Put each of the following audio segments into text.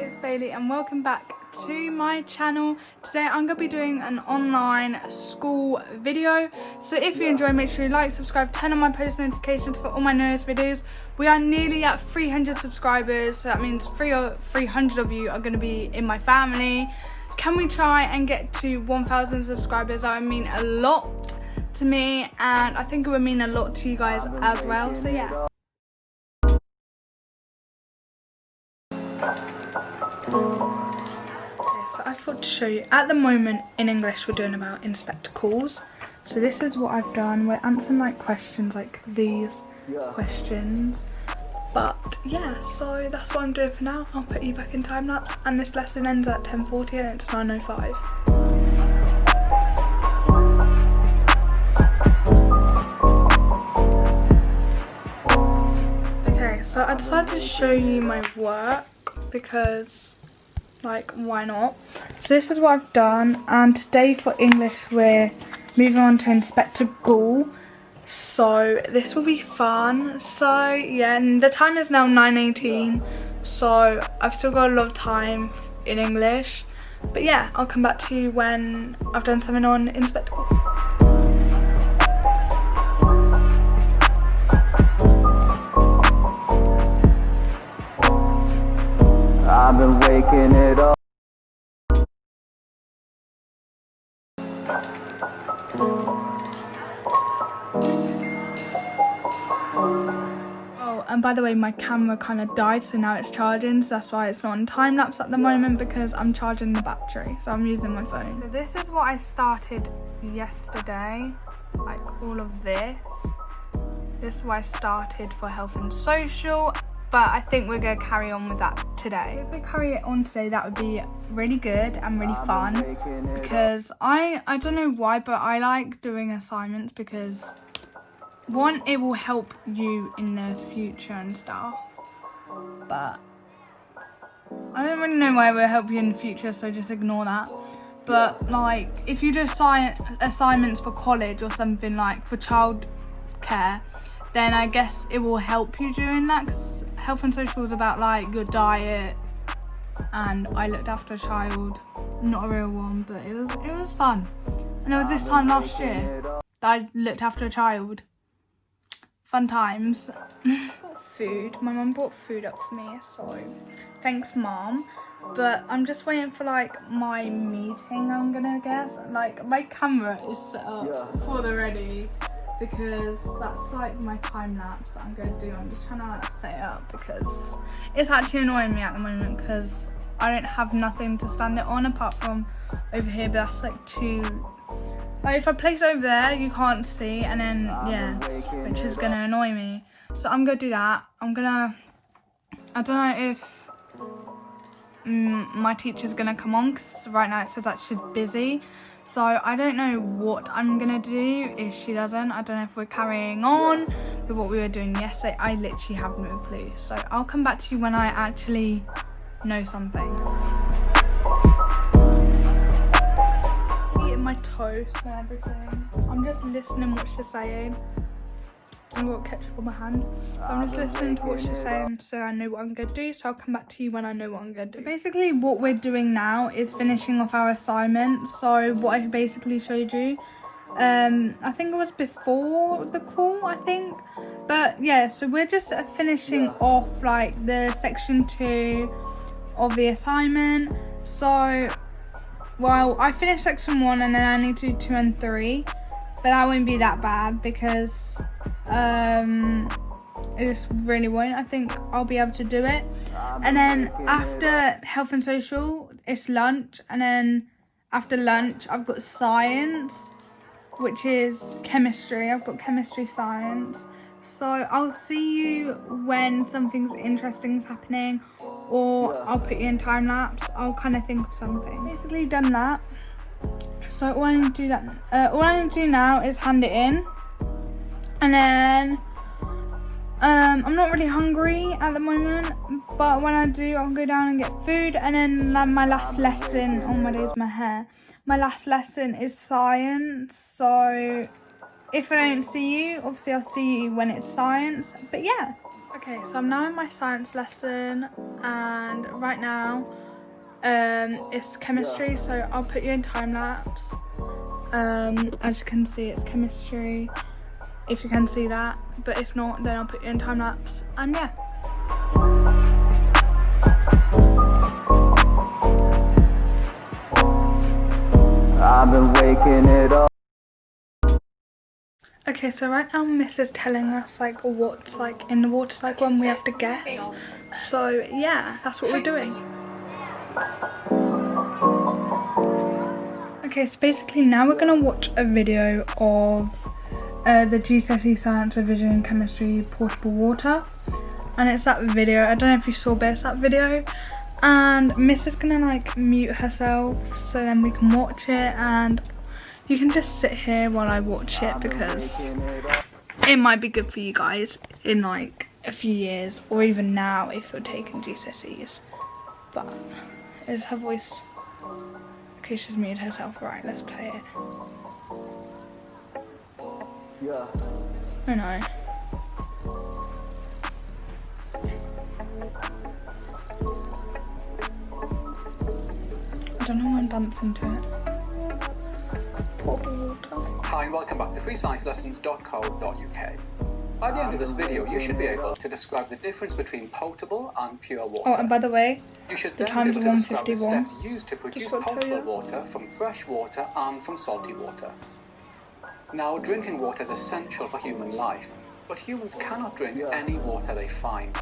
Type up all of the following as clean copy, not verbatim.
It's Bailey and welcome back to my channel. Today I'm going to be doing an online school video. So if you enjoy, make sure you like, subscribe, turn on my post notifications for all my newest videos. We are nearly at 300 subscribers, so that means 300 of you are going to be in my family. Can we try and get to 1,000 subscribers? That would mean a lot to me, and I think it would mean a lot to you guys as well. So yeah. So I thought to show you, at the moment in English we're doing about inspector calls. So this is what I've done. We're answering like questions like these questions. But yeah, so that's what I'm doing for now. I'll put you back in time lapse, and this lesson ends at 10:40 and it's 9:05. Okay, so I decided to show you my work because, like, why not? So this is what I've done, and today for English we're moving on to Inspector Ghoul. So this will be fun. So yeah, and the time is now 9:18, so I've still got a lot of time in English. But yeah, I'll come back to you when I've done something on Inspector Ghoul. I've been waking it up. Oh, and by the way, my camera kind of died, so now it's charging, so that's why it's not on time lapse at the moment, because I'm charging the battery, so I'm using my phone. So this is what I started yesterday, like all of this. This is what I started for health and social, but I think we're going to carry on with that today. If we carry it on today, that would be really good and really fun, because I don't know why, but I like doing assignments because, one, it will help you in the future and stuff, but I don't really know why it will help you in the future, so just ignore that. But like, if you do assignments for college or something, like for childcare, then I guess it will help you during that, because health and social is about like your diet, and I looked after a child, not a real one, but it was fun. And it was this time last year that I looked after a child. Fun times. Food. My mum brought food up for me, so thanks, Mom. But I'm just waiting for like my meeting, I'm gonna guess. Like, my camera is set up for the ready, because that's like my time lapse that I'm going to do. I'm just trying to like set it up because it's actually annoying me at the moment, because I don't have nothing to stand it on apart from over here, but that's like too, like, if I place it over there you can't see, and then yeah, which is going to annoy me. So I'm going to do that. I don't know if my teacher's going to come on, because right now it says that she's busy. So I don't know what I'm gonna do if she doesn't. I don't know if we're carrying on with what we were doing yesterday. I literally have no clue. So I'll come back to you when I actually know something. Eating my toast and everything. I'm just listening what she's saying. I've got ketchup on my hand. So I'm just listening to what she's saying, so I know what I'm going to do. So I'll come back to you when I know what I'm going to do. Basically, what we're doing now is finishing off our assignments. So what I basically showed you, I think it was before the call, I think. But yeah, so we're just finishing off like the section 2 of the assignment. So, well, I finished section 1 and then I need to do 2 and 3. But that won't be that bad, because it just really won't. I think I'll be able to do it. And then after health and social, it's lunch, and then after lunch I've got science, which is chemistry. I've got chemistry, science. So I'll see you when something's interesting's happening, or I'll put you in time lapse. I'll kind of think of something. Basically done that. So all I need to do now is hand it in, and then I'm not really hungry at the moment, but when I do, I'll go down and get food, and then my last lesson, oh my days, my hair. My last lesson is science, so if I don't see you, obviously I'll see you when it's science, but yeah. Okay, so I'm now in my science lesson, and right now it's chemistry, so I'll put you in time lapse. As you can see, it's chemistry, if you can see that, but if not, then I'll put you in time lapse, and yeah. I've been waking it up. Okay, so right now Miss is telling us like what's like in the water cycle and we have to guess. So yeah, that's what we're doing. Okay, so basically now we're gonna watch a video of the GCSE Science Revision Chemistry Portable Water. And it's that video, I don't know if you saw, but it's that video. And Miss is gonna like mute herself so then we can watch it, and you can just sit here while I watch it because it might be good for you guys in like a few years, or even now if you're taking GCSEs. But is her voice... Okay, she's muted herself. Right, let's play it. Yeah. Oh no. I don't know why I'm dancing to it. Portable water. Hi and welcome back to freesciencelessons.co.uk. By the end of this video, you should be able to describe the difference between potable and pure water. Oh, and by the way, you should the then time's be able to describe the 1:51. steps used to produce Just want to tell potable you. water from fresh water and from salty water. Now, drinking water is essential for human life, but humans cannot drink any water they find.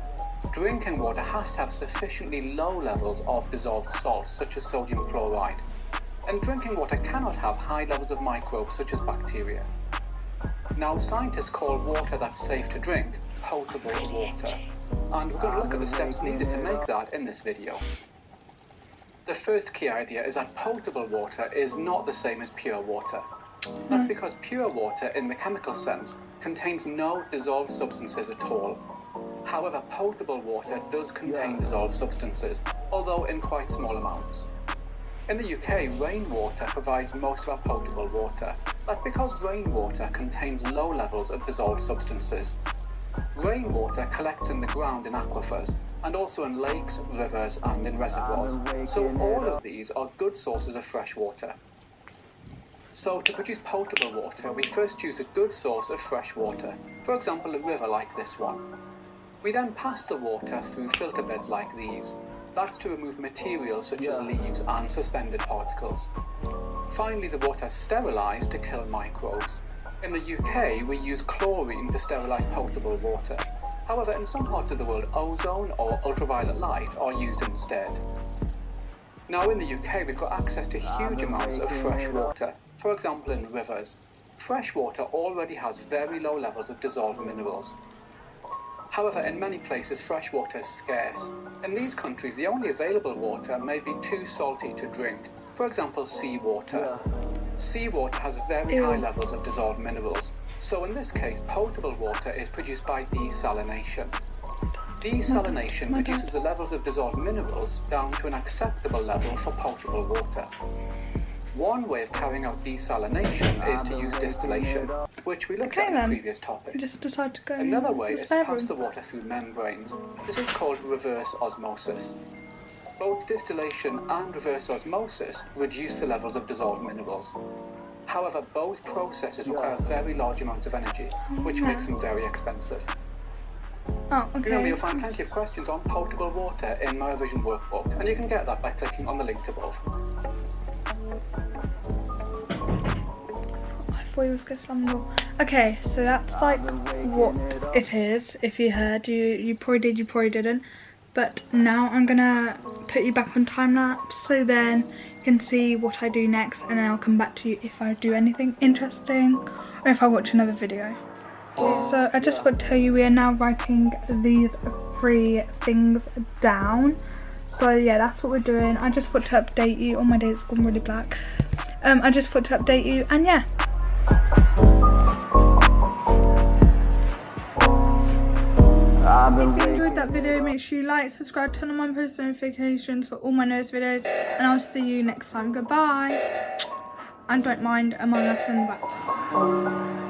Drinking water has to have sufficiently low levels of dissolved salts, such as sodium chloride. And drinking water cannot have high levels of microbes, such as bacteria. Now, scientists call water that's safe to drink potable water. And we're going to look at the steps needed to make that in this video. The first key idea is that potable water is not the same as pure water. That's because pure water, in the chemical sense, contains no dissolved substances at all. However, potable water does contain dissolved substances, although in quite small amounts. In the UK, rainwater provides most of our potable water. That's because rainwater contains low levels of dissolved substances. Rainwater collects in the ground in aquifers, and also in lakes, rivers, and in reservoirs. So all of these are good sources of fresh water. So to produce potable water, we first choose a good source of fresh water, for example a river like this one. We then pass the water through filter beds like these. That's to remove materials such as leaves and suspended particles. Finally, the water is sterilised to kill microbes. In the UK, we use chlorine to sterilise potable water. However, in some parts of the world, ozone or ultraviolet light are used instead. Now in the UK, we've got access to huge amounts of fresh water, for example in rivers. Fresh water already has very low levels of dissolved minerals. However, in many places, fresh water is scarce. In these countries, the only available water may be too salty to drink. For example, seawater. Seawater has very high levels of dissolved minerals. So in this case, potable water is produced by desalination. Desalination reduces the levels of dissolved minerals down to an acceptable level for potable water. One way of carrying out desalination is to use distillation, which we looked at in the previous topic. We just decided to go. Another way is to pass room. the water through membranes. This is called reverse osmosis. Both distillation and reverse osmosis reduce the levels of dissolved minerals. However, both processes require very large amounts of energy, which makes them very expensive. Oh, okay. Remember, you'll find plenty of questions on potable water in my revision workbook, and you can get that by clicking on the link above. I thought he was going to slam the door. Okay, so that's like what it is. If you heard, you probably did, you probably didn't. But now I'm gonna put you back on time lapse, so then you can see what I do next, and then I'll come back to you if I do anything interesting or if I watch another video. So I just want to tell you, we are now writing these 3 things down. So yeah, that's what we're doing. I just want to update you. Oh my day, it's gone really black. I just want to update you, and yeah. If you enjoyed that video, make sure you like, subscribe, turn on my post notifications for all my newest videos, and I'll see you next time. Goodbye. And don't mind Among Us in the background.